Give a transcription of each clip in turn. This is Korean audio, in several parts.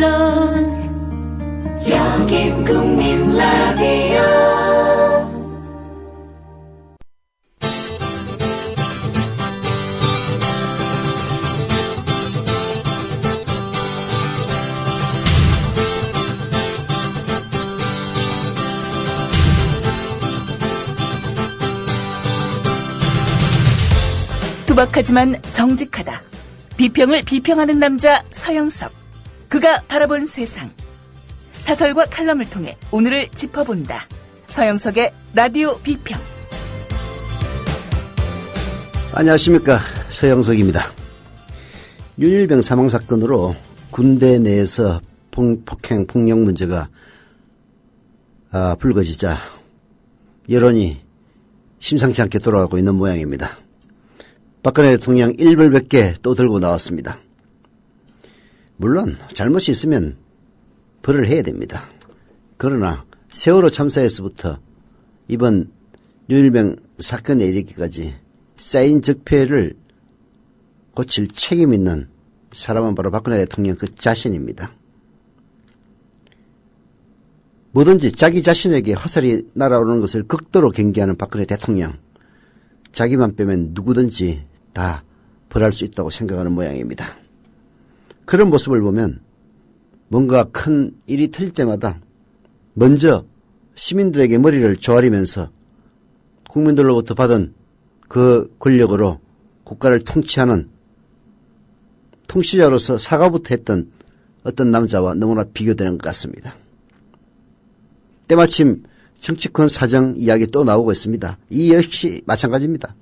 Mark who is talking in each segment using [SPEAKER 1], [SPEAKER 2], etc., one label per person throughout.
[SPEAKER 1] 언론, 여긴 국민 라디오.
[SPEAKER 2] 투박하지만 정직하다. 비평을 비평하는 남자 서영석. 그가 바라본 세상. 사설과 칼럼을 통해 오늘을 짚어본다. 서영석의 라디오 비평.
[SPEAKER 3] 안녕하십니까, 서영석입니다. 윤일병 사망사건으로 군대 내에서 폭행, 폭력 문제가 불거지자 여론이 심상치 않게 돌아가고 있는 모양입니다. 박근혜 대통령 일벌백계 또 들고 나왔습니다. 물론 잘못이 있으면 벌을 해야 됩니다. 그러나 세월호 참사에서부터 이번 윤일병 사건에 이르기까지 쌓인 적폐를 고칠 책임 있는 사람은 바로 박근혜 대통령 그 자신입니다. 뭐든지 자기 자신에게 화살이 날아오는 것을 극도로 경계하는 박근혜 대통령. 자기만 빼면 누구든지 다 벌할 수 있다고 생각하는 모양입니다. 그런 모습을 보면 뭔가 큰 일이 터질 때마다 먼저 시민들에게 머리를 조아리면서 국민들로부터 받은 그 권력으로 국가를 통치하는 통치자로서 사과부터 했던 어떤 남자와 너무나 비교되는 것 같습니다. 때마침 정치권 사정 이야기 또 나오고 있습니다. 이 역시 마찬가지입니다.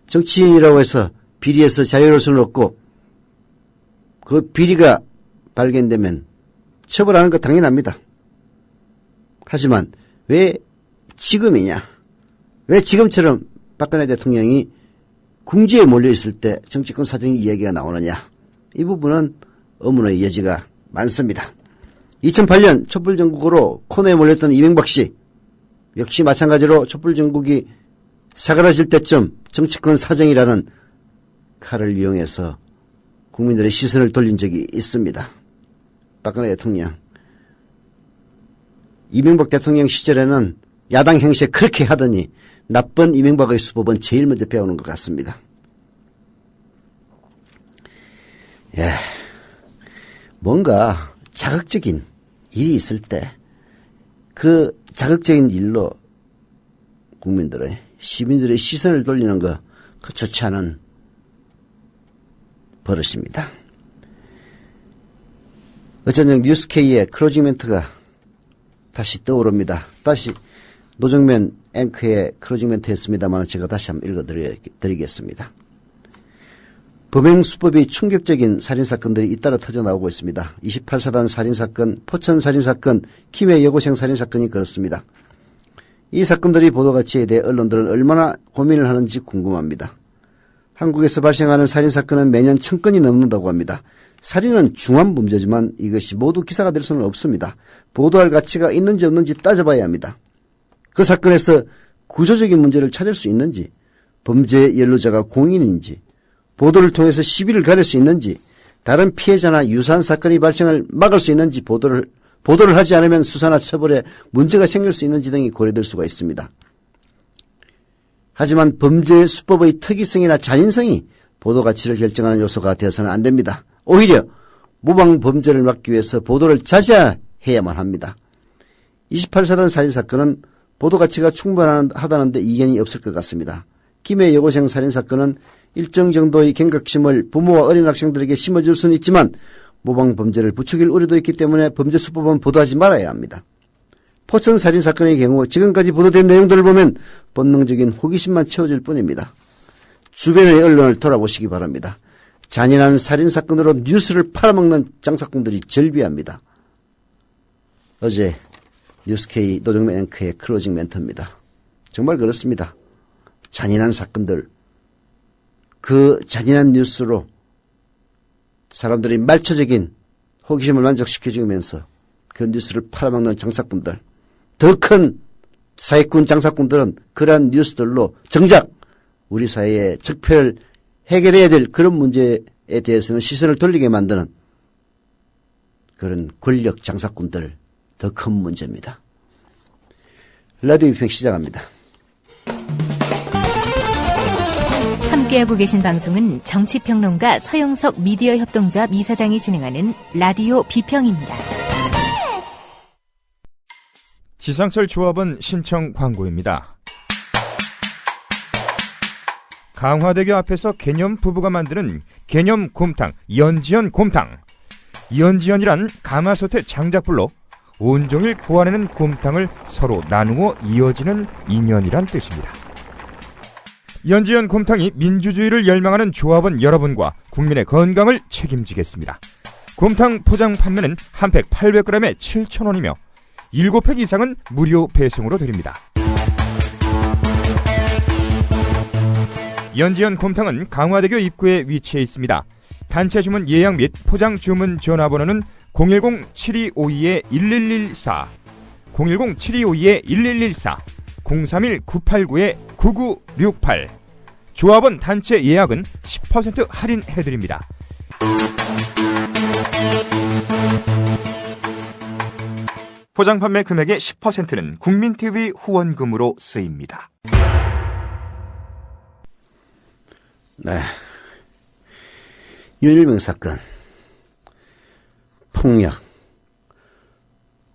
[SPEAKER 3] 정치인이라고 해서 비리에서 자유로울 수는 없고 그 비리가 발견되면 처벌하는 것 당연합니다. 하지만 왜 지금이냐? 왜 지금처럼 박근혜 대통령이 궁지에 몰려있을 때 정치권 사정 이야기가 나오느냐? 이 부분은 의문의 여지가 많습니다. 2008년 촛불전국으로 코너에 몰렸던 이명박 씨. 역시 마찬가지로 촛불전국이 사그라질 때쯤 정치권 사정이라는 칼을 이용해서 국민들의 시선을 돌린 적이 있습니다. 박근혜 대통령. 이명박 대통령 시절에는 야당 행세 그렇게 하더니 나쁜 이명박의 수법은 제일 먼저 배우는 것 같습니다. 예, 뭔가 자극적인 일이 있을 때 그 자극적인 일로 국민들의 시민들의 시선을 돌리는 거 그 좋지 않은 버릇입니다. 어쩌면 뉴스K의 클로징 멘트가 다시 떠오릅니다. 다시 노정면 앵커의 클로징 멘트였습니다만 제가 다시 한번 읽어드리겠습니다. 범행수법이 충격적인 살인사건들이 잇따라 터져나오고 있습니다. 28사단 살인사건, 포천살인사건, 김해 여고생 살인사건이 그렇습니다. 이 사건들이 보도가치에 대해 언론들은 얼마나 고민을 하는지 궁금합니다. 한국에서 발생하는 살인사건은 매년 1000건이 넘는다고 합니다. 살인은 중한 범죄지만 이것이 모두 기사가 될 수는 없습니다. 보도할 가치가 있는지 없는지 따져봐야 합니다. 그 사건에서 구조적인 문제를 찾을 수 있는지, 범죄 연루자가 공인인지, 보도를 통해서 시비를 가릴 수 있는지, 다른 피해자나 유사한 사건이 발생을 막을 수 있는지 보도를 하지 않으면 수사나 처벌에 문제가 생길 수 있는지 등이 고려될 수가 있습니다. 하지만 범죄 수법의 특이성이나 잔인성이 보도 가치를 결정하는 요소가 되어서는 안 됩니다. 오히려 모방 범죄를 막기 위해서 보도를 자제해야만 합니다. 28사단 살인사건은 보도 가치가 충분하다는데 이견이 없을 것 같습니다. 김해 여고생 살인사건은 일정 정도의 경각심을 부모와 어린 학생들에게 심어줄 수는 있지만 모방 범죄를 부추길 우려도 있기 때문에 범죄 수법은 보도하지 말아야 합니다. 포천 살인사건의 경우 지금까지 보도된 내용들을 보면 본능적인 호기심만 채워질 뿐입니다. 주변의 언론을 돌아보시기 바랍니다. 잔인한 살인사건으로 뉴스를 팔아먹는 장사꾼들이 절비합니다. 어제 뉴스K 노정면 앵커의 클로징 멘트입니다. 정말 그렇습니다. 잔인한 사건들, 그 잔인한 뉴스로 사람들이 말초적인 호기심을 만족시켜주면서 그 뉴스를 팔아먹는 장사꾼들, 더 큰 사기꾼 장사꾼들은 그러한 뉴스들로 정작 우리 사회의 적폐를 해결해야 될 그런 문제에 대해서는 시선을 돌리게 만드는 그런 권력 장사꾼들 더 큰 문제입니다. 라디오 비평 시작합니다.
[SPEAKER 4] 함께하고 계신 방송은 정치평론가 서영석 미디어 협동조합 이사장이 진행하는 라디오 비평입니다.
[SPEAKER 5] 지상철 조합원 신청 광고입니다. 강화대교 앞에서 개념 부부가 만드는 개념 곰탕 연지연 곰탕. 연지연이란 가마솥의 장작불로 온종일 고아내는 곰탕을 서로 나누어 이어지는 인연이란 뜻입니다. 연지연 곰탕이 민주주의를 열망하는 조합원 여러분과 국민의 건강을 책임지겠습니다. 곰탕 포장 판매는 한 팩 800g에 7,000원이며 7팩 이상은 무료 배송으로 드립니다. 연지연 곰탕은 강화대교 입구에 위치해 있습니다. 단체 주문 예약 및 포장 주문 전화번호는 010-7252-1114, 010-7252-1114, 031-989-9968. 조합원 단체 예약은 10% 할인해드립니다. 포장 판매 금액의 10%는 국민TV 후원금으로 쓰입니다.
[SPEAKER 3] 네. 윤일병 사건, 폭력,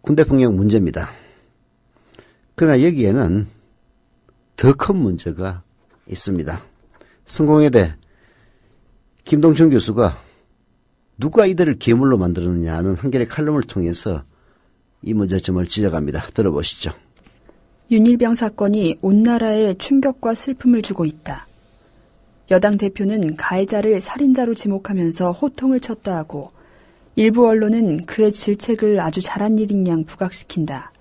[SPEAKER 3] 군대 폭력 문제입니다. 그러나 여기에는 더 큰 문제가 있습니다. 성공회대 김동춘 교수가 누가 이들을 괴물로 만들었느냐는 한겨레 칼럼을 통해서 이 문제점을 지적합니다. 들어보시죠.
[SPEAKER 6] 윤일병 사건이 온 나라에 충격과 슬픔을 주고 있다. 여당 대표는 가해자를 살인자로 지목하면서 호통을 쳤다 하고 일부 언론은 그의 질책을 아주 잘한 일인 양 부각시킨다.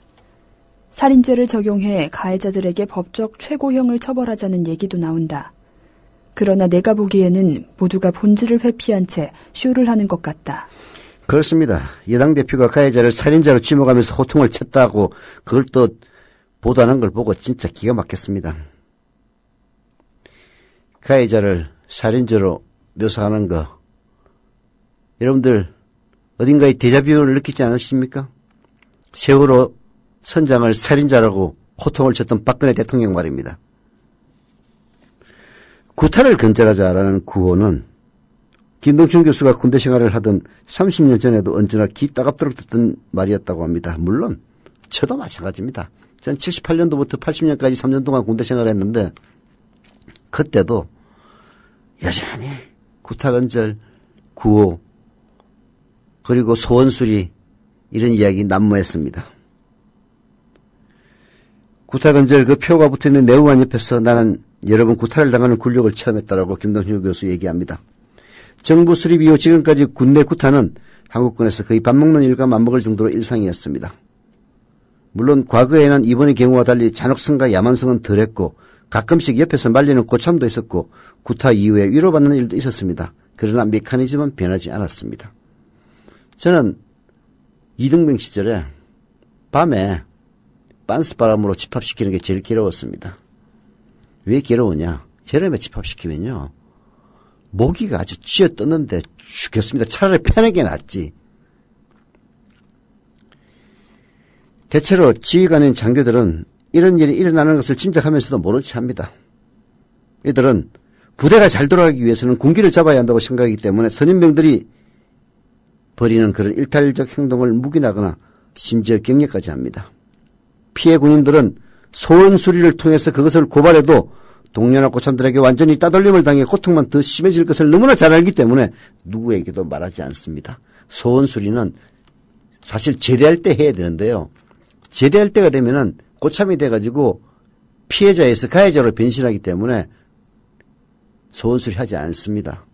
[SPEAKER 6] 살인죄를 적용해 가해자들에게 법적 최고형을 처벌하자는 얘기도 나온다. 그러나 내가 보기에는 모두가 본질을 회피한 채 쇼를 하는 것 같다.
[SPEAKER 3] 그렇습니다. 여당 대표가 가해자를 살인자로 지목하면서 호통을 쳤다고 그걸 또 보도하는 걸 보고 진짜 기가 막혔습니다. 가해자를 살인자로 묘사하는 거 여러분들 어딘가에 데자뷰를 느끼지 않으십니까? 세월호 선장을 살인자라고 호통을 쳤던 박근혜 대통령 말입니다. 구타를 근절하자라는 구호는 김동춘 교수가 군대 생활을 하던 30년 전에도 언제나 귀 따갑도록 듣던 말이었다고 합니다. 물론 저도 마찬가지입니다. 전 78년도부터 80년까지 3년 동안 군대 생활을 했는데 그때도 여전히 구타근절, 구호, 그리고 소원수리 이런 이야기 난무했습니다. 구타근절 그 표가 붙어있는 내후관 옆에서 나는 여러 번 구타를 당하는 굴욕을 체험했다라고 김동준 교수 얘기합니다. 정부 수립 이후 지금까지 군내 구타는 한국군에서 거의 밥 먹는 일과 맞먹을 정도로 일상이었습니다. 물론 과거에는 이번의 경우와 달리 잔혹성과 야만성은 덜했고 가끔씩 옆에서 말리는 고참도 있었고 구타 이후에 위로받는 일도 있었습니다. 그러나 메커니즘은 변하지 않았습니다. 저는 이등병 시절에 밤에 빤스바람으로 집합시키는 게 제일 괴로웠습니다. 왜 괴로우냐? 여름에 집합시키면요. 모기가 아주 쥐어뜯는데 죽겠습니다. 차라리 패는 게 낫지. 대체로 지휘관인 장교들은 이런 일이 일어나는 것을 짐작하면서도 모른 체 합니다. 이들은 부대가 잘 돌아가기 위해서는 군기를 잡아야 한다고 생각하기 때문에 선임병들이 벌이는 그런 일탈적 행동을 묵인하거나 심지어 격려까지 합니다. 피해 군인들은 소원 수리를 통해서 그것을 고발해도 동료나 고참들에게 완전히 따돌림을 당해 고통만 더 심해질 것을 너무나 잘 알기 때문에 누구에게도 말하지 않습니다. 소원 수리는 사실 제대할 때 해야 되는데요. 제대할 때가 되면은 고참이 돼가지고 피해자에서 가해자로 변신하기 때문에 소원 수리하지 않습니다.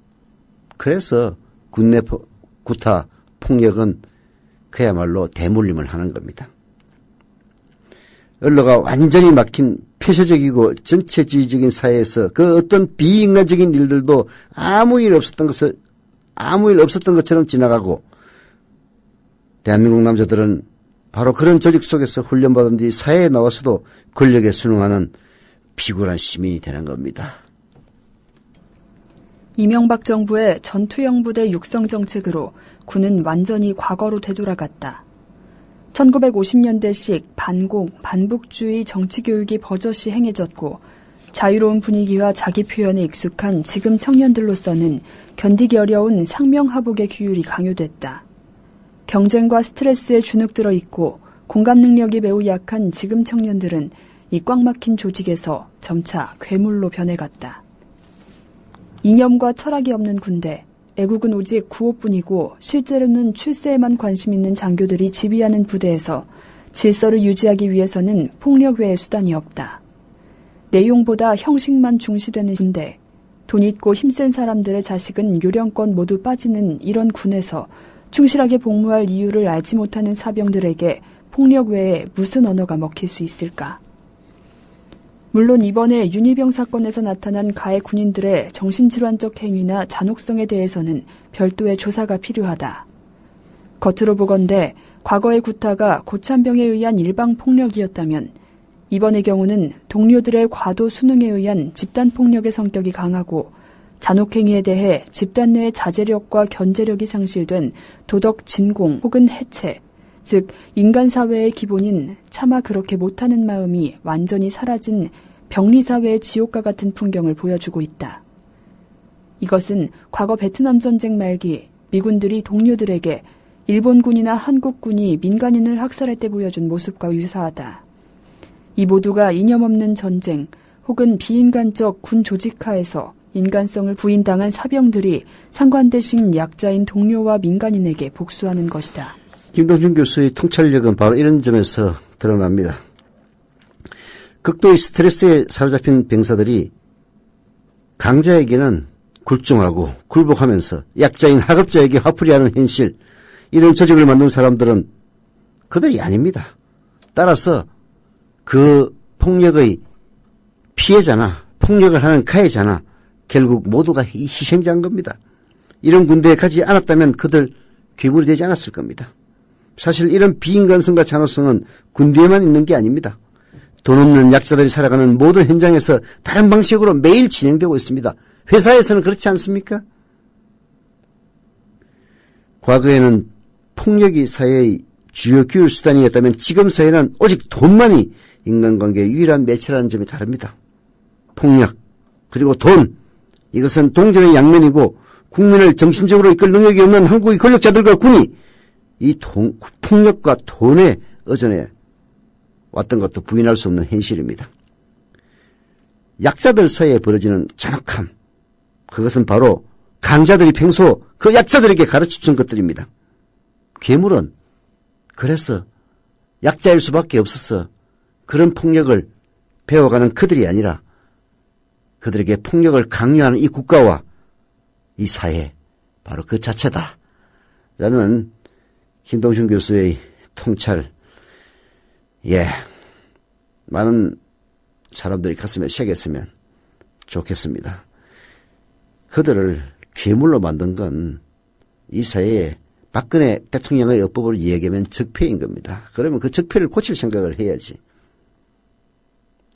[SPEAKER 3] 그래서 군내 구타 폭력은 그야말로 대물림을 하는 겁니다. 언로가 완전히 막힌 폐쇄적이고 전체주의적인 사회에서 그 어떤 비인간적인 일들도 아무 일 없었던 것처럼 지나가고 대한민국 남자들은 바로 그런 조직 속에서 훈련받은 뒤 사회에 나와서도 권력에 순응하는 비굴한 시민이 되는 겁니다.
[SPEAKER 6] 이명박 정부의 전투형 부대 육성 정책으로 군은 완전히 과거로 되돌아갔다. 1950년대식 반공, 반북주의 정치교육이 버젓이 행해졌고 자유로운 분위기와 자기 표현에 익숙한 지금 청년들로서는 견디기 어려운 상명하복의 규율이 강요됐다. 경쟁과 스트레스에 주눅들어 있고 공감 능력이 매우 약한 지금 청년들은 이 꽉 막힌 조직에서 점차 괴물로 변해갔다. 이념과 철학이 없는 군대, 애국은 오직 구호뿐이고 실제로는 출세에만 관심 있는 장교들이 지휘하는 부대에서 질서를 유지하기 위해서는 폭력 외의 수단이 없다. 내용보다 형식만 중시되는 군대, 돈 있고 힘센 사람들의 자식은 요령껏 모두 빠지는 이런 군에서 충실하게 복무할 이유를 알지 못하는 사병들에게 폭력 외에 무슨 언어가 먹힐 수 있을까? 물론 이번에 윤일병 사건에서 나타난 가해 군인들의 정신질환적 행위나 잔혹성에 대해서는 별도의 조사가 필요하다. 겉으로 보건대 과거의 구타가 고참병에 의한 일방폭력이었다면 이번의 경우는 동료들의 과도 수능에 의한 집단폭력의 성격이 강하고 잔혹행위에 대해 집단 내의 자제력과 견제력이 상실된 도덕 진공 혹은 해체, 즉 인간사회의 기본인 차마 그렇게 못하는 마음이 완전히 사라진 병리사회의 지옥과 같은 풍경을 보여주고 있다. 이것은 과거 베트남 전쟁 말기 미군들이 동료들에게 일본군이나 한국군이 민간인을 학살할 때 보여준 모습과 유사하다. 이 모두가 이념 없는 전쟁 혹은 비인간적 군 조직하에서 인간성을 부인당한 사병들이 상관 대신 약자인 동료와 민간인에게 복수하는 것이다.
[SPEAKER 3] 김동준 교수의 통찰력은 바로 이런 점에서 드러납니다. 극도의 스트레스에 사로잡힌 병사들이 강자에게는 굴종하고 굴복하면서 약자인 하급자에게 화풀이하는 현실, 이런 조직을 만든 사람들은 그들이 아닙니다. 따라서 그 폭력의 피해자나 폭력을 하는 가해자나 결국 모두가 희생자인 겁니다. 이런 군대에 가지 않았다면 그들 괴물이 되지 않았을 겁니다. 사실 이런 비인간성과 잔혹성은 군대에만 있는 게 아닙니다. 돈 없는 약자들이 살아가는 모든 현장에서 다른 방식으로 매일 진행되고 있습니다. 회사에서는 그렇지 않습니까? 과거에는 폭력이 사회의 주요 규율 수단이었다면 지금 사회는 오직 돈만이 인간관계의 유일한 매체라는 점이 다릅니다. 폭력, 그리고 돈, 이것은 동전의 양면이고 국민을 정신적으로 이끌 능력이 없는 한국의 권력자들과 군이 이 폭력과 돈에 의존해 왔던 것도 부인할 수 없는 현실입니다. 약자들 사이에 벌어지는 잔혹함, 그것은 바로 강자들이 평소 그 약자들에게 가르쳐준 것들입니다. 괴물은 그래서 약자일 수밖에 없어서 그런 폭력을 배워가는 그들이 아니라 그들에게 폭력을 강요하는 이 국가와 이 사회, 바로 그 자체다 라는 김동준 교수의 통찰, 많은 사람들이 가슴에 새겼으면 좋겠습니다. 그들을 괴물로 만든 건 이 사회에 박근혜 대통령의 어법으로 이야기하면 적폐인 겁니다. 그러면 그 적폐를 고칠 생각을 해야지.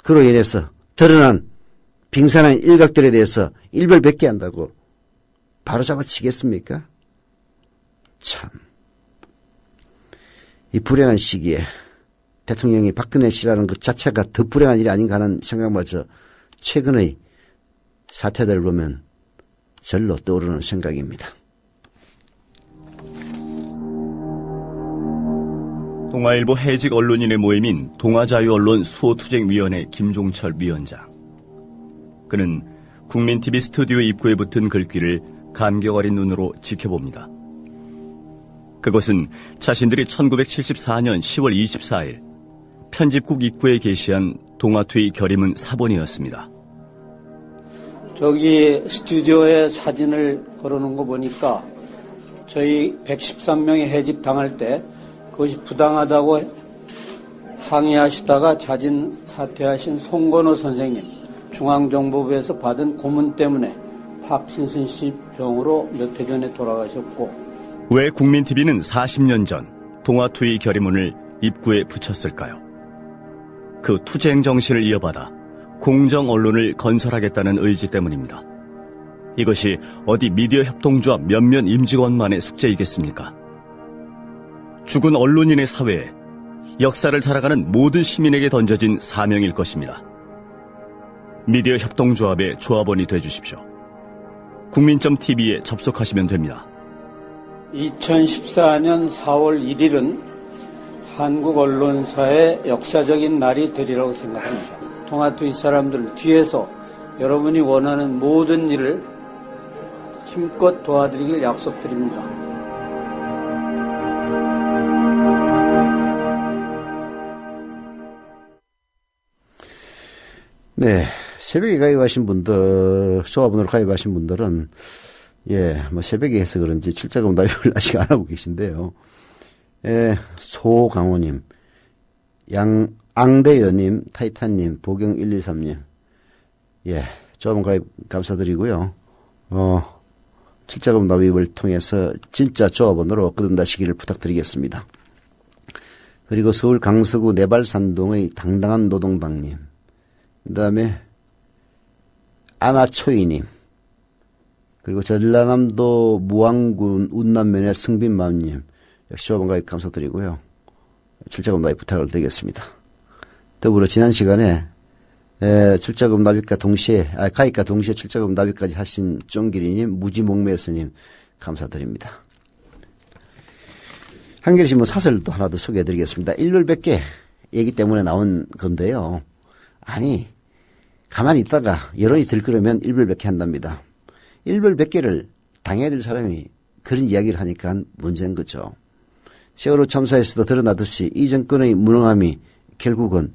[SPEAKER 3] 그로 인해서 드러난 빙산한 일각들에 대해서 일별백계한다고 바로 잡아치겠습니까? 참, 이 불행한 시기에 대통령이 박근혜 씨라는 그 자체가 더 불행한 일이 아닌가 하는 생각마저 최근의 사태들을 보면 절로 떠오르는 생각입니다.
[SPEAKER 7] 동아일보 해직 언론인의 모임인 동아자유언론 수호투쟁위원회 김종철 위원장. 그는 국민TV 스튜디오 입구에 붙은 글귀를 감격 어린 눈으로 지켜봅니다. 그것은 자신들이 1974년 10월 24일 편집국 입구에 게시한 동아투의 결의문 사본이었습니다.
[SPEAKER 8] 저기 스튜디오에 사진을 걸어놓은 거 보니까 저희 113명이 해직 당할 때 그것이 부당하다고 항의하시다가 자진 사퇴하신 송건호 선생님, 중앙정보부에서 받은 고문 때문에 파킨슨 씨 병으로 몇 해 전에 돌아가셨고,
[SPEAKER 7] 왜 국민TV는 40년 전 동아투의 결의문을 입구에 붙였을까요? 그 투쟁 정신을 이어받아 공정 언론을 건설하겠다는 의지 때문입니다. 이것이 어디 미디어 협동조합 몇몇 임직원만의 숙제이겠습니까? 죽은 언론인의 사회에 역사를 살아가는 모든 시민에게 던져진 사명일 것입니다. 미디어 협동조합의 조합원이 되주십시오. 국민점TV에 접속하시면 됩니다.
[SPEAKER 8] 2014년 4월 1일은 한국 언론사의 역사적인 날이 되리라고 생각합니다. 동아투이 사람들 뒤에서 여러분이 원하는 모든 일을 힘껏 도와드리길 약속드립니다.
[SPEAKER 3] 네, 새벽에 가입하신 분들, 조합원으로 가입하신 분들은 새벽에 해서 그런지 출자금 납입을 아직 안 하고 계신데요. 소강호님, 앙대여님, 타이탄님, 보경123님, 조합원 가입 감사드리고요. 출자금 납입을 통해서 진짜 조합원으로 거듭나시기를 부탁드리겠습니다. 그리고 서울 강서구 내발산동의 당당한 노동방님, 그 다음에 아나초이님, 그리고 전라남도 무안군 운남면의 승빈맘님, 역시 조합원 가입 감사드리고요. 출자금 납입 부탁을 드리겠습니다. 더불어 지난 시간에 출자금 납입과 동시에 가입과 동시에 출자금 납입까지 하신 쫑기리님, 무지목매스님 감사드립니다. 한겨레신문 사설도 하나 더 소개해드리겠습니다. 일벌백계 얘기 때문에 나온 건데요. 아니, 가만히 있다가 여론이 들끓으면 일벌백계 한답니다. 일벌백계를 당해야 될 사람이 그런 이야기를 하니까 문제인 거죠. 세월호 참사에서도 드러나듯이 이 정권의 무능함이 결국은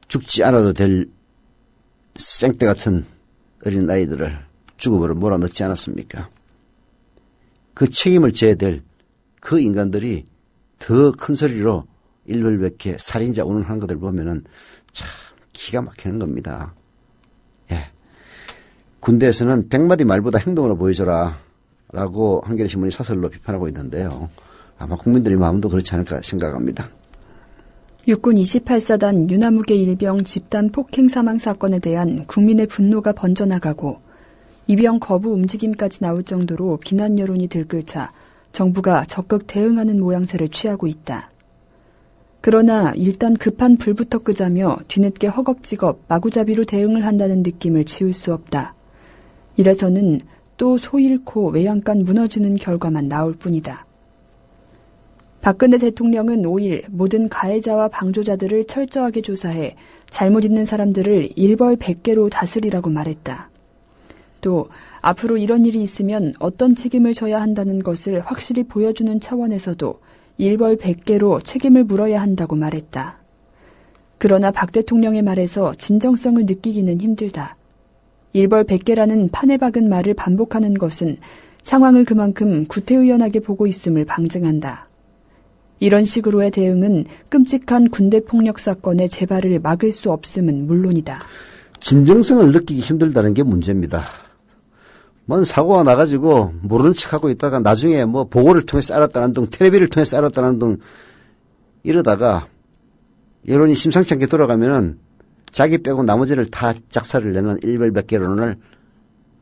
[SPEAKER 3] 죽지 않아도 될 생떼 같은 어린 아이들을 죽음으로 몰아넣지 않았습니까? 그 책임을 져야 될 그 인간들이 더 큰 소리로 일벌백계 살인자 운운하는 것들 보면은 참 기가 막히는 겁니다. 군대에서는 100마디 말보다 행동으로 보여줘라 라고 한겨레신문이 사설로 비판하고 있는데요. 아마 국민들의 마음도 그렇지 않을까 생각합니다.
[SPEAKER 6] 육군 28사단 유나무계 일병 집단 폭행 사망 사건에 대한 국민의 분노가 번져나가고 입영 거부 움직임까지 나올 정도로 비난 여론이 들끓자 정부가 적극 대응하는 모양새를 취하고 있다. 그러나 일단 급한 불부터 끄자며 뒤늦게 허겁지겁 마구잡이로 대응을 한다는 느낌을 지울 수 없다. 이래서는 또 소 잃고 외양간 무너지는 결과만 나올 뿐이다. 박근혜 대통령은 5일 모든 가해자와 방조자들을 철저하게 조사해 잘못 있는 사람들을 일벌 100개로 다스리라고 말했다. 또 앞으로 이런 일이 있으면 어떤 책임을 져야 한다는 것을 확실히 보여주는 차원에서도 일벌 100개로 책임을 물어야 한다고 말했다. 그러나 박 대통령의 말에서 진정성을 느끼기는 힘들다. 일벌 100개라는 판에 박은 말을 반복하는 것은 상황을 그만큼 구태의연하게 보고 있음을 방증한다. 이런 식으로의 대응은 끔찍한 군대폭력 사건의 재발을 막을 수 없음은 물론이다.
[SPEAKER 3] 진정성을 느끼기 힘들다는 게 문제입니다. 뭔 사고가 나가지고 모르는 척하고 있다가 나중에 보고를 통해서 알았다는 등 텔레비를 통해서 알았다는 등 이러다가 여론이 심상치 않게 돌아가면은 자기 빼고 나머지를 다 작사를 내는 일벌백계론을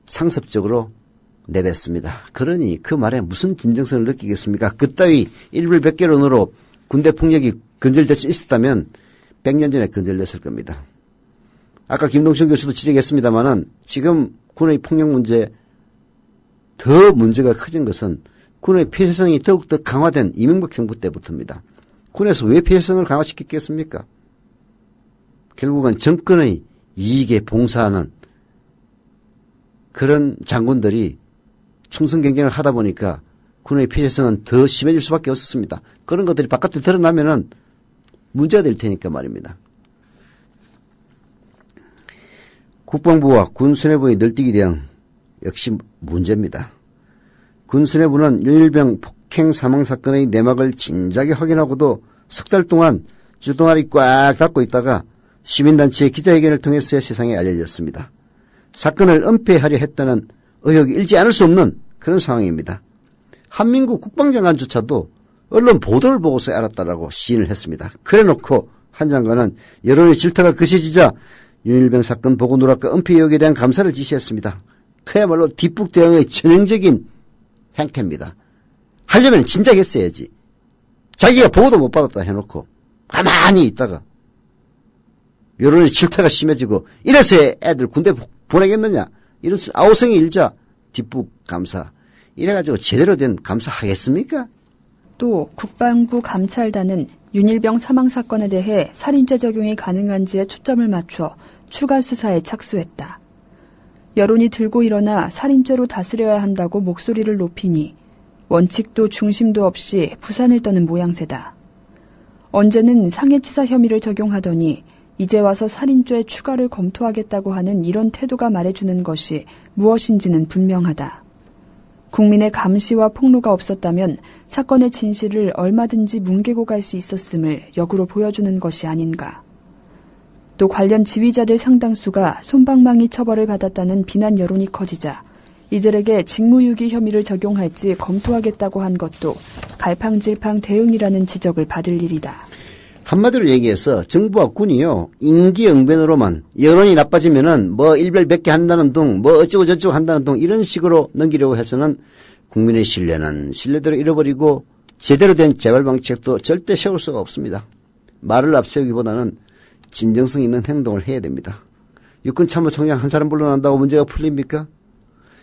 [SPEAKER 3] 상습적으로 내뱉습니다. 그러니 그 말에 무슨 진정성을 느끼겠습니까? 그따위 일벌백계론으로 군대 폭력이 근절될 수 있었다면 100년 전에 근절됐을 겁니다. 아까 김동춘 교수도 지적했습니다마는 지금 군의 폭력 문제 더 문제가 커진 것은 군의 폐쇄성이 더욱더 강화된 이명박 정부 때부터입니다. 군에서 왜 폐쇄성을 강화시켰겠습니까? 결국은 정권의 이익에 봉사하는 그런 장군들이 충성 경쟁을 하다 보니까 군의 폐쇄성은 더 심해질 수밖에 없었습니다. 그런 것들이 바깥에 드러나면은 문제가 될 테니까 말입니다. 국방부와 군수뇌부의 널뛰기 대응 역시 문제입니다. 군수뇌부는 윤일병 폭행 사망 사건의 내막을 진작에 확인하고도 석 달 동안 주둥아리 꽉 닫고 있다가 시민단체의 기자회견을 통해서야 세상에 알려졌습니다. 사건을 은폐하려 했다는 의혹이 일지 않을 수 없는 그런 상황입니다. 한민국 국방장관조차도 언론 보도를 보고서 알았다라고 시인을 했습니다. 그래놓고 한 장관은 여론의 질타가 거세지자 윤일병 사건 보고 누락과 은폐 의혹에 대한 감사를 지시했습니다. 그야말로 뒷북 대응의 전형적인 행태입니다. 하려면 진작 했어야지. 자기가 보고도 못 받았다 해놓고 가만히 있다가 여론의 질타가 심해지고 이래서 애들 군대 보내겠느냐, 이런 아우성이 일자 뒷북 감사 이래가지고 제대로 된 감사 하겠습니까?
[SPEAKER 6] 또 국방부 감찰단은 윤일병 사망 사건에 대해 살인죄 적용이 가능한지에 초점을 맞춰 추가 수사에 착수했다. 여론이 들고 일어나 살인죄로 다스려야 한다고 목소리를 높이니 원칙도 중심도 없이 부산을 떠는 모양새다. 언제는 상해치사 혐의를 적용하더니 이제 와서 살인죄 추가를 검토하겠다고 하는 이런 태도가 말해주는 것이 무엇인지는 분명하다. 국민의 감시와 폭로가 없었다면 사건의 진실을 얼마든지 뭉개고 갈 수 있었음을 역으로 보여주는 것이 아닌가. 또 관련 지휘자들 상당수가 솜방망이 처벌을 받았다는 비난 여론이 커지자 이들에게 직무유기 혐의를 적용할지 검토하겠다고 한 것도 갈팡질팡 대응이라는 지적을 받을 일이다.
[SPEAKER 3] 한마디로 얘기해서 정부와 군이요, 임기응변으로만 여론이 나빠지면은 뭐 일별 몇 개 한다는 둥, 뭐 어쩌고 저쩌고 한다는 둥 이런 식으로 넘기려고 해서는 국민의 신뢰는 신뢰대로 잃어버리고 제대로 된 재발방책도 절대 세울 수가 없습니다. 말을 앞세우기보다는 진정성 있는 행동을 해야 됩니다. 육군참모총장 한 사람 불러난다고 문제가 풀립니까?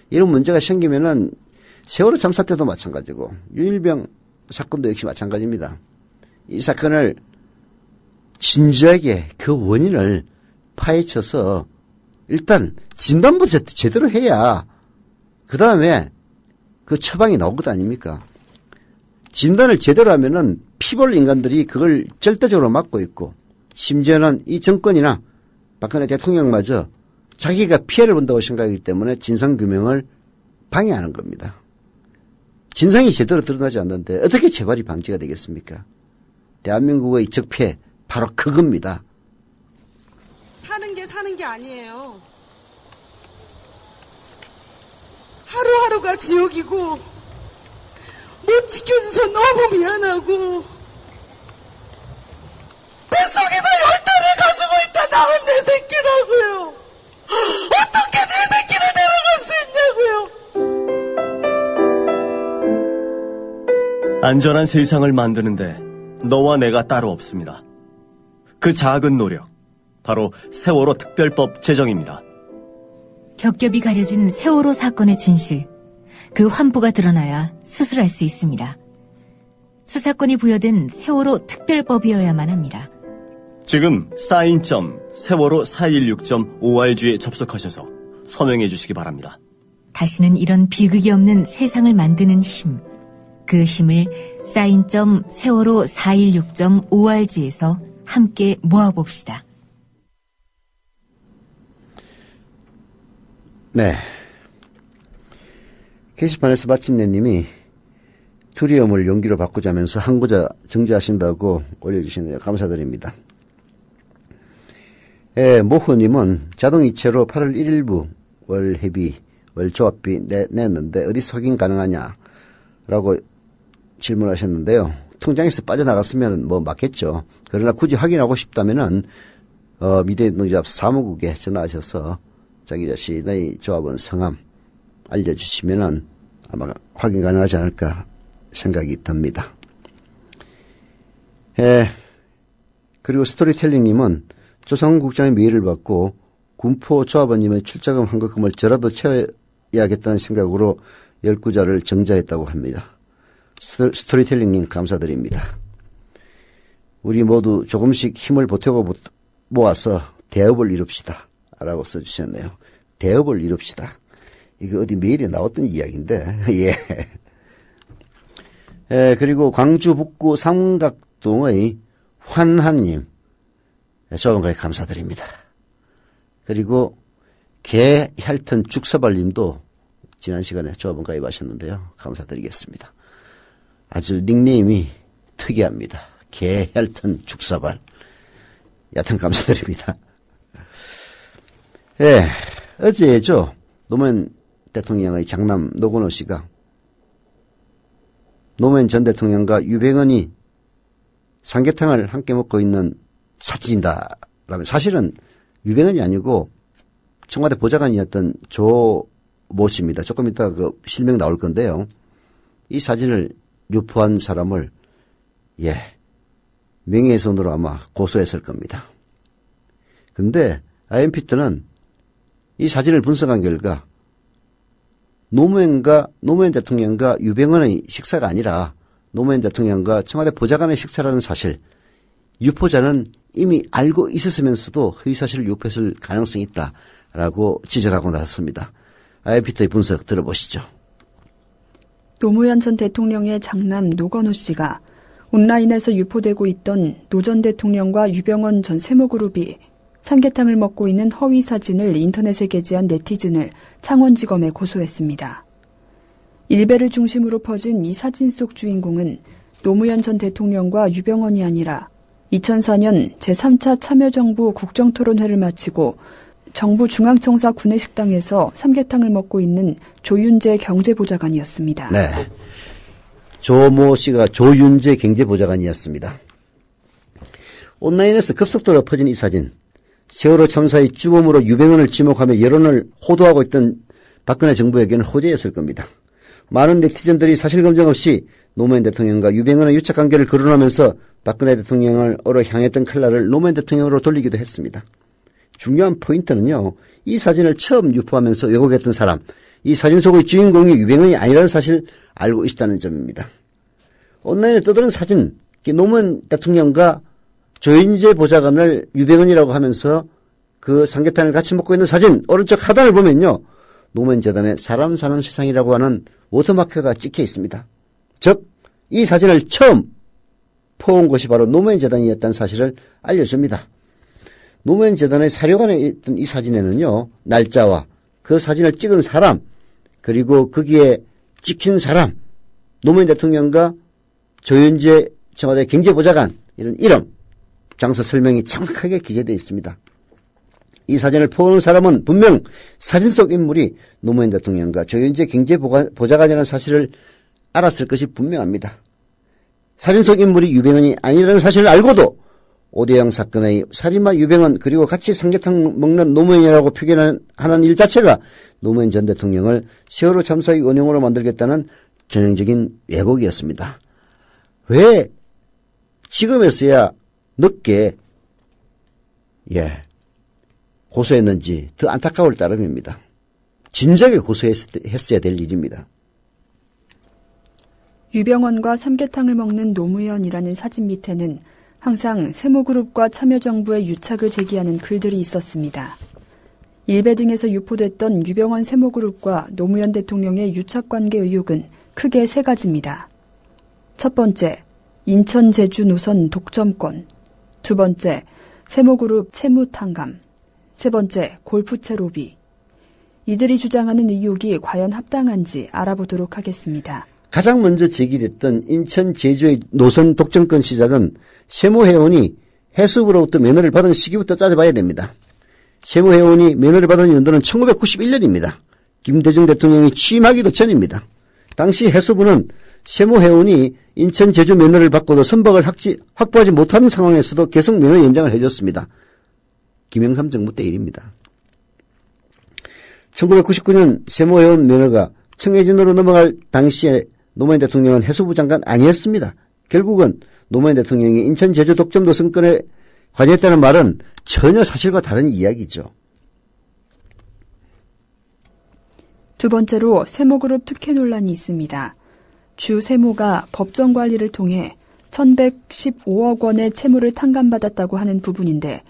[SPEAKER 3] 이런 문제가 생기면은 세월호 참사 때도 마찬가지고 윤일병 사건도 역시 마찬가지입니다. 이 사건을 진지하게 그 원인을 파헤쳐서 일단 진단부터 제대로 해야 그 다음에 그 처방이 나올 것 아닙니까? 진단을 제대로 하면은 피볼 인간들이 그걸 절대적으로 막고 있고 심지어는 이 정권이나 박근혜 대통령마저 자기가 피해를 본다고 생각하기 때문에 진상규명을 방해하는 겁니다. 진상이 제대로 드러나지 않는데 어떻게 재발이 방지가 되겠습니까? 대한민국의 적폐 바로 그겁니다.
[SPEAKER 9] 사는 게 아니에요. 하루하루가 지옥이고 못 지켜줘서 너무 미안하고 뱃속에다 10달을 가지고 있다 낳은 내 새끼라고요. 어떻게 내 새끼를 데려갈 수 있냐고요.
[SPEAKER 7] 안전한 세상을 만드는데 너와 내가 따로 없습니다. 그 작은 노력, 바로 세월호 특별법 제정입니다.
[SPEAKER 4] 겹겹이 가려진 세월호 사건의 진실, 그 환부가 드러나야 수술할 수 있습니다. 수사권이 부여된 세월호 특별법이어야만 합니다.
[SPEAKER 7] 지금 사인.세월호416.org에 접속하셔서 서명해 주시기 바랍니다.
[SPEAKER 4] 다시는 이런 비극이 없는 세상을 만드는 힘, 그 힘을 사인.세월호416.org에서 함께 모아봅시다.
[SPEAKER 3] 네. 게시판에서 마침내님이 두려움을 용기로 바꾸자면서 항구자 정지하신다고 올려주시네요. 감사드립니다. 모후님은 자동이체로 8월 1일부 월회비, 월조합비 냈는데 어디서 확인 가능하냐라고 질문하셨는데요. 통장에서 빠져나갔으면 뭐 맞겠죠. 그러나 굳이 확인하고 싶다면은 미대노조합 사무국에 전화하셔서 자기 자신의 조합원 성함 알려주시면은 아마 확인 가능하지 않을까 생각이 듭니다. 그리고 스토리텔링님은 조상국장의 미의를 받고 군포 조합원님의 출자금 환급금을 저라도 채워야겠다는 생각으로 10구자를 정자했다고 합니다. 스토리텔링님 감사드립니다. 우리 모두 조금씩 힘을 보태고 모아서 대업을 이룹시다 라고 써주셨네요. 대업을 이룹시다. 이거 어디 메일에 나왔던 이야기인데. 예. 그리고 광주 북구 삼각동의 환한님 조금까지 감사드립니다. 그리고 개혈튼 죽서발님도 지난 시간에 조합원 가입하셨는데요. 감사드리겠습니다. 아주 닉네임이 특이합니다. 개혈튼 죽서발. 여하튼 감사드립니다. 예, 어제죠. 노무현 대통령의 장남 노건호 씨가 노무현 전 대통령과 유병헌이 삼계탕을 함께 먹고 있는 사진이다. 라면 사실은 유병헌이 아니고 청와대 보좌관이었던 모십니다. 조금 이따 그 실명 나올 건데요. 이 사진을 유포한 사람을 명예훼손으로 아마 고소했을 겁니다. 근데 IMPT는 이 사진을 분석한 결과 노무현 대통령과 유병헌의 식사가 아니라 노무현 대통령과 청와대 보좌관의 식사라는 사실, 유포자는 이미 알고 있었으면서도 허위사실을 유포했을 가능성이 있다라고 지적하고 나섰습니다. IMPT의 분석 들어보시죠.
[SPEAKER 6] 노무현 전 대통령의 장남 노건호 씨가 온라인에서 유포되고 있던 노 전 대통령과 유병헌 전 세무그룹이 삼계탕을 먹고 있는 허위 사진을 인터넷에 게재한 네티즌을 창원지검에 고소했습니다. 일베를 중심으로 퍼진 이 사진 속 주인공은 노무현 전 대통령과 유병헌이 아니라 2004년 제3차 참여정부 국정토론회를 마치고 정부 중앙청사 구내식당에서 삼계탕을 먹고 있는 조윤재 경제보좌관이었습니다.
[SPEAKER 3] 네, 조모 씨가 조윤재 경제보좌관이었습니다. 온라인에서 급속도로 퍼진 이 사진, 세월호 참사의 주범으로 유병헌을 지목하며 여론을 호도하고 있던 박근혜 정부에게는 호재였을 겁니다. 많은 네티즌들이 사실 검증 없이 노무현 대통령과 유병헌의 유착관계를 거론하면서 박근혜 대통령으로 향했던 칼날을 노무현 대통령으로 돌리기도 했습니다. 중요한 포인트는요, 이 사진을 처음 유포하면서 왜곡했던 사람, 이 사진 속의 주인공이 유병헌이 아니라는 사실을 알고 있다는 점입니다. 온라인에 떠도는 사진, 노무현 대통령과 조윤재 보좌관을 유병헌이라고 하면서 그 삼계탕을 같이 먹고 있는 사진 오른쪽 하단을 보면요, 노무현 재단에 사람 사는 세상이라고 하는 워터마크가 찍혀 있습니다. 즉, 이 사진을 처음 퍼온 곳이 바로 노무현 재단이었다는 사실을 알려줍니다. 노무현 재단의 사료관에 있던 이 사진에는요, 날짜와 그 사진을 찍은 사람, 그리고 거기에 찍힌 사람, 노무현 대통령과 조윤재 청와대 경제보좌관, 이런 이름, 장소 설명이 정확하게 기재되어 있습니다. 이 사진을 퍼오는 사람은 분명 사진 속 인물이 노무현 대통령과 조윤재 경제보좌관이라는 사실을 알았을 것이 분명합니다. 사진 속 인물이 유병헌이 아니라는 사실을 알고도 오대영 사건의 살인마 유병헌 그리고 같이 삼계탕 먹는 노무현이라고 표현하는 일 자체가 노무현 전 대통령을 세월호 참사의 원흉으로 만들겠다는 전형적인 왜곡이었습니다. 왜 지금에서야 늦게 고소했는지 더 안타까울 따름입니다. 진작에 고소했어야 될 일입니다.
[SPEAKER 6] 유병헌과 삼계탕을 먹는 노무현이라는 사진 밑에는 항상 세모그룹과 참여정부의 유착을 제기하는 글들이 있었습니다. 일베 등에서 유포됐던 유병헌 세모그룹과 노무현 대통령의 유착관계 의혹은 크게 세 가지입니다. 첫 번째, 인천 제주 노선 독점권. 두 번째, 세모그룹 채무탕감. 세 번째, 골프채 로비. 이들이 주장하는 의혹이 과연 합당한지 알아보도록 하겠습니다.
[SPEAKER 3] 가장 먼저 제기됐던 인천 제주의 노선 독점권 시작은 세무회원이 해수부로부터 면허를 받은 시기부터 따져봐야 됩니다. 세무회원이 면허를 받은 연도는 1991년입니다. 김대중 대통령이 취임하기도 전입니다. 당시 해수부는 세무회원이 인천 제주 면허를 받고도 선박을 확보하지 못하는 상황에서도 계속 면허 연장을 해줬습니다. 김영삼 정부 때 일입니다. 1999년 세무회원 면허가 청해진으로 넘어갈 당시에 노무현 대통령은 해수부 장관 아니었습니다. 결국은 노무현 대통령이 인천 제주 독점 노선권에 관여했다는 말은 전혀 사실과 다른 이야기죠.
[SPEAKER 6] 두 번째로 세모그룹 특혜 논란이 있습니다. 주 세모가 법정 관리를 통해 1115억 원의 채무를 탕감받았다고 하는 부분인데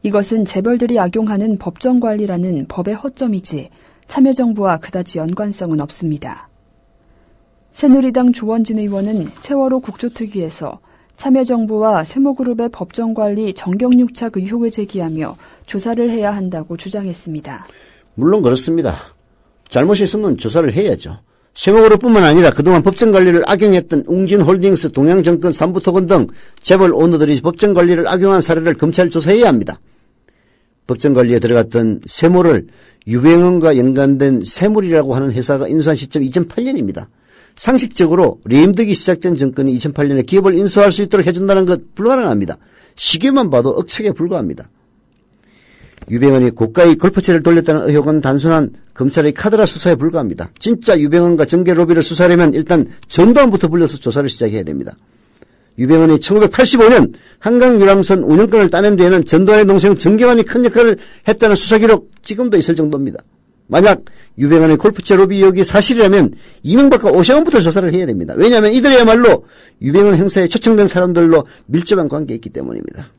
[SPEAKER 6] 이것은 재벌들이 악용하는 법정 관리라는 법의 허점이지 참여정부와 그다지 연관성은 없습니다. 새누리당 조원진 의원은 세월호 국조특위에서 참여정부와 세모그룹의 법정관리 정경유착 의혹을 제기하며 조사를 해야 한다고 주장했습니다.
[SPEAKER 3] 물론 그렇습니다. 잘못이 있으면 조사를 해야죠. 세모그룹뿐만 아니라 그동안 법정관리를 악용했던 웅진홀딩스, 동양정권, 삼부토건 등 재벌 오너들이 법정관리를 악용한 사례를 검찰 조사해야 합니다. 법정관리에 들어갔던 세모를 유병헌과 연관된 세물이라고 하는 회사가 인수한 시점이 2008년입니다. 상식적으로 레임덕이 시작된 정권이 2008년에 기업을 인수할 수 있도록 해준다는 것 불가능합니다. 시기만 봐도 억측에 불과합니다. 유병헌이 고가의 골프채를 돌렸다는 의혹은 단순한 검찰의 카드라 수사에 불과합니다. 진짜 유병헌과 정계 로비를 수사하려면 일단 전두환부터 불려서 조사를 시작해야 됩니다. 유병헌이 1985년 한강 유람선 운영권을 따낸 데에는 전두환의 동생 정경환이 큰 역할을 했다는 수사 기록 지금도 있을 정도입니다. 만약 유병헌의 골프채 로비 의혹이 사실이라면 이명박과 오세훈부터 조사를 해야 됩니다. 왜냐하면 이들이야말로 유병헌 행사에 초청된 사람들로 밀접한 관계에 있기 때문입니다.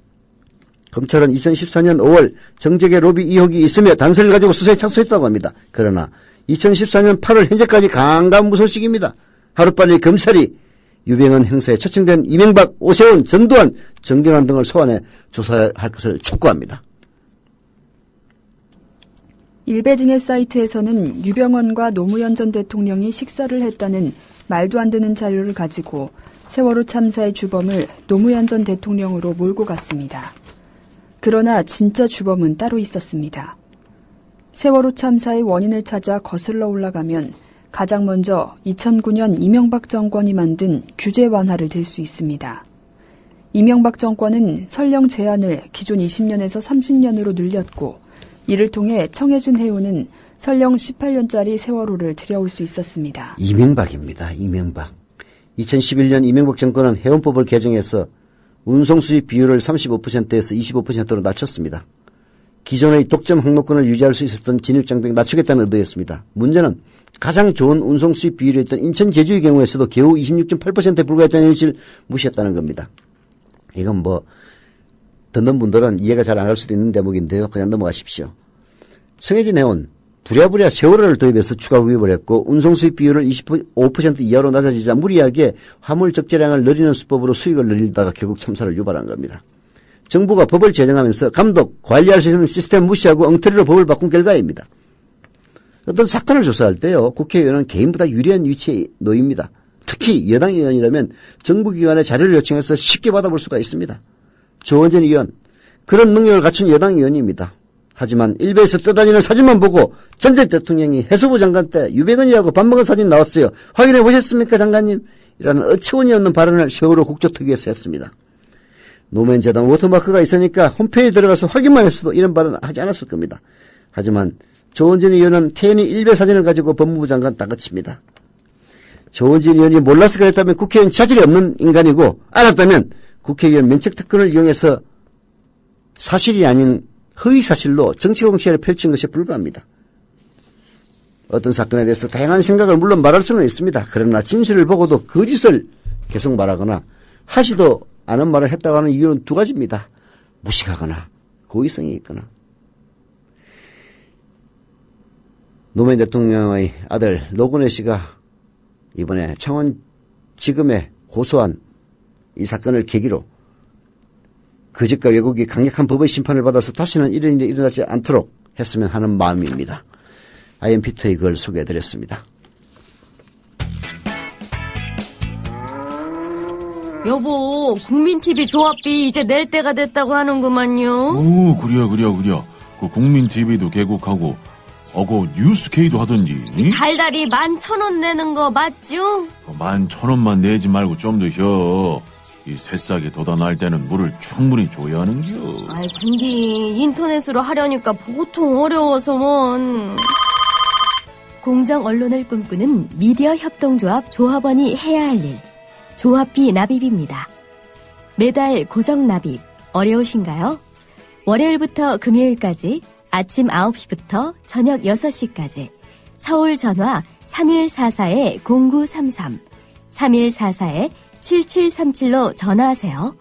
[SPEAKER 3] 검찰은 2014년 5월 정재계 로비 의혹이 있으며 단서를 가지고 수사에 착수했다고 합니다. 그러나 2014년 8월 현재까지 강간무소식입니다. 하루빨리 검찰이 유병헌 행사에 초청된 이명박, 오세훈, 전두환, 정경환 등을 소환해 조사할 것을 촉구합니다.
[SPEAKER 6] 일베 등의 사이트에서는 유병헌과 노무현 전 대통령이 식사를 했다는 말도 안 되는 자료를 가지고 세월호 참사의 주범을 노무현 전 대통령으로 몰고 갔습니다. 그러나 진짜 주범은 따로 있었습니다. 세월호 참사의 원인을 찾아 거슬러 올라가면 가장 먼저 2009년 이명박 정권이 만든 규제 완화를 들 수 있습니다. 이명박 정권은 설령 제한을 기존 20년에서 30년으로 늘렸고 이를 통해 청해진 해운은 설령 18년짜리 세월호를 들여올 수 있었습니다.
[SPEAKER 3] 이명박입니다. 이명박. 2011년 이명박 정권은 해운법을 개정해서 운송 수입 비율을 35%에서 25%로 낮췄습니다. 기존의 독점 항로권을 유지할 수 있었던 진입장벽 낮추겠다는 의도였습니다. 문제는 가장 좋은 운송 수입 비율이었던 인천 제주의 경우에서도 겨우 26.8%에 불과했다는 현실을 무시했다는 겁니다. 이건 듣는 분들은 이해가 잘 안 할 수도 있는 대목인데요. 그냥 넘어가십시오. 청해진 해운 부랴부랴 세월호를 도입해서 추가 구입을 했고 운송 수입 비율을 25% 이하로 낮아지자 무리하게 화물 적재량을 늘리는 수법으로 수익을 늘리다가 결국 참사를 유발한 겁니다. 정부가 법을 제정하면서 감독, 관리할 수 있는 시스템 무시하고 엉터리로 법을 바꾼 결과입니다. 어떤 사건을 조사할 때요. 국회의원은 개인보다 유리한 위치에 놓입니다. 특히 여당 의원이라면 정부기관의 자료를 요청해서 쉽게 받아볼 수가 있습니다. 조원진 의원, 그런 능력을 갖춘 여당 의원입니다. 하지만 일베에서 떠다니는 사진만 보고 전 전 대통령이 해수부 장관 때 유병헌이하고 밥 먹은 사진 나왔어요. 확인해 보셨습니까 장관님? 이라는 어처구니 없는 발언을 세월호 국조특위에서 했습니다. 노무현 재단 워터마크가 있으니까 홈페이지에 들어가서 확인만 했어도 이런 발언을 하지 않았을 겁니다. 하지만 조원진 의원은 태연히 일베 사진을 가지고 법무부 장관 다그칩니다. 조원진 의원이 몰라서 그랬다면 국회의원 자질이 없는 인간이고 알았다면 국회의원 면책특권을 이용해서 사실이 아닌 허위사실로 정치공세를 펼친 것에 불과합니다. 어떤 사건에 대해서 다양한 생각을 물론 말할 수는 있습니다. 그러나 진실을 보고도 거짓을 계속 말하거나 하지도 않은 말을 했다고 하는 이유는 두 가지입니다. 무식하거나 고의성이 있거나. 노무현 대통령의 아들 노건혜 씨가 이번에 창원지검에 고소한 이 사건을 계기로 거짓과 왜곡이 강력한 법의 심판을 받아서 다시는 이런 일이 일어나지 않도록 했으면 하는 마음입니다. IMPT의 글 소개해드렸습니다.
[SPEAKER 10] 여보, 국민TV 조합비 이제 낼 때가 됐다고 하는구만요.
[SPEAKER 11] 오, 그래요. 그 국민TV도 개국하고 그 뉴스K도 하던지.
[SPEAKER 10] 달달이 11,000원 내는 거 맞죠?
[SPEAKER 11] 11,000원만 내지 말고 좀 더 혀. 이 새싹이 돋아날 때는 물을 충분히 줘야 하는겨.
[SPEAKER 10] 아이, 군기 인터넷으로 하려니까 보통 어려워서 뭔.
[SPEAKER 4] 공정 언론을 꿈꾸는 미디어 협동조합 조합원이 해야 할 일. 조합비 납입입니다. 매달 고정 납입 어려우신가요? 월요일부터 금요일까지 아침 9시부터 저녁 6시까지 서울 전화 3144-0933 3144-7737로 전화하세요.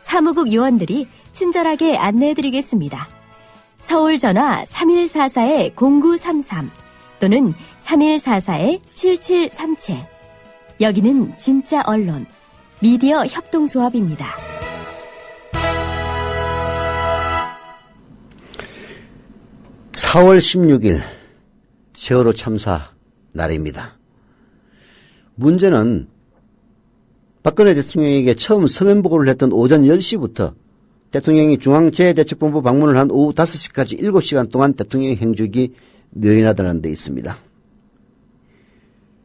[SPEAKER 4] 사무국 요원들이 친절하게 안내해드리겠습니다. 서울 전화 3144-0933 또는 3144-7737. 여기는 진짜 언론, 미디어 협동조합입니다.
[SPEAKER 3] (4월 16일) 세월호 참사 날입니다. 문제는 박근혜 대통령에게 처음 서면 보고를 했던 오전 10시부터 대통령이 중앙재해대책본부 방문을 한 오후 5시까지 7시간 동안 대통령의 행적이 묘연하다는 데 있습니다.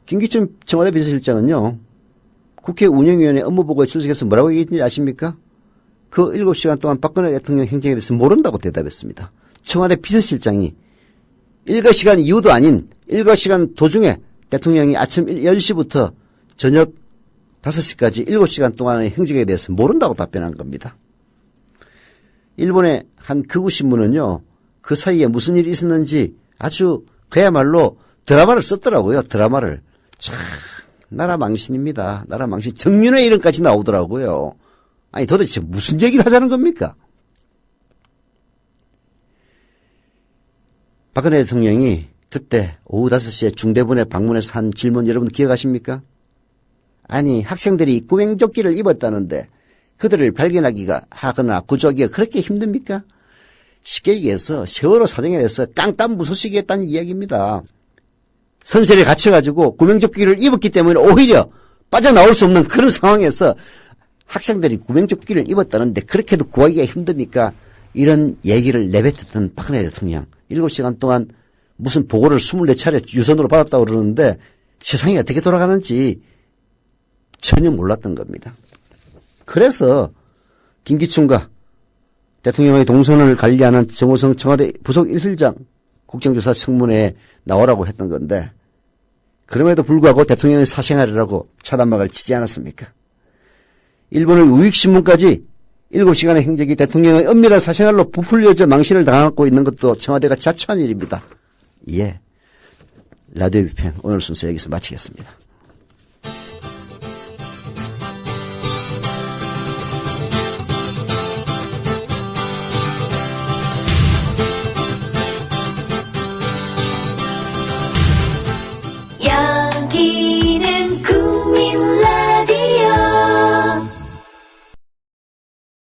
[SPEAKER 3] 김기춘 청와대 비서실장은요, 국회 운영위원회 업무보고에 출석해서 뭐라고 얘기했는지 아십니까? 그 7시간 동안 박근혜 대통령 행적에 대해서 모른다고 대답했습니다. 청와대 비서실장이 일거시간 이후도 아닌 일거시간 도중에 대통령이 아침 10시부터 저녁 5시까지 7시간 동안의 행적에 대해서 모른다고 답변한 겁니다. 일본의 한 극우 신문은요, 그 사이에 무슨 일이 있었는지 아주 그야말로 드라마를 썼더라고요. 드라마를. 참 나라 망신입니다. 나라 망신. 정윤회 이름까지 나오더라고요. 아니 도대체 무슨 얘기를 하자는 겁니까? 박근혜 대통령이 그때 오후 5시에 중대본에 방문해서 한 질문 여러분 기억하십니까? 아니 학생들이 구명조끼를 입었다는데 그들을 발견하기가 하거나 구조하기가 그렇게 힘듭니까? 쉽게 얘기해서 세월호 사정에 대해서 깜깜무소식이었다는 이야기입니다. 선실에 갇혀가지고 구명조끼를 입었기 때문에 오히려 빠져나올 수 없는 그런 상황에서 학생들이 구명조끼를 입었다는데 그렇게도 구하기가 힘듭니까? 이런 얘기를 내뱉었던 박근혜 대통령 7시간 동안 무슨 보고를 24차례 유선으로 받았다고 그러는데 세상이 어떻게 돌아가는지 전혀 몰랐던 겁니다. 그래서 김기춘과 대통령의 동선을 관리하는 정호성 청와대 부속 1실장 국정조사 청문회에 나오라고 했던 건데 그럼에도 불구하고 대통령의 사생활이라고 차단막을 치지 않았습니까? 일본의 우익신문까지 7시간의 행적이 대통령의 은밀한 사생활로 부풀려져 망신을 당하고 있는 것도 청와대가 자초한 일입니다. 예, 라디오 비평 오늘 순서 여기서 마치겠습니다.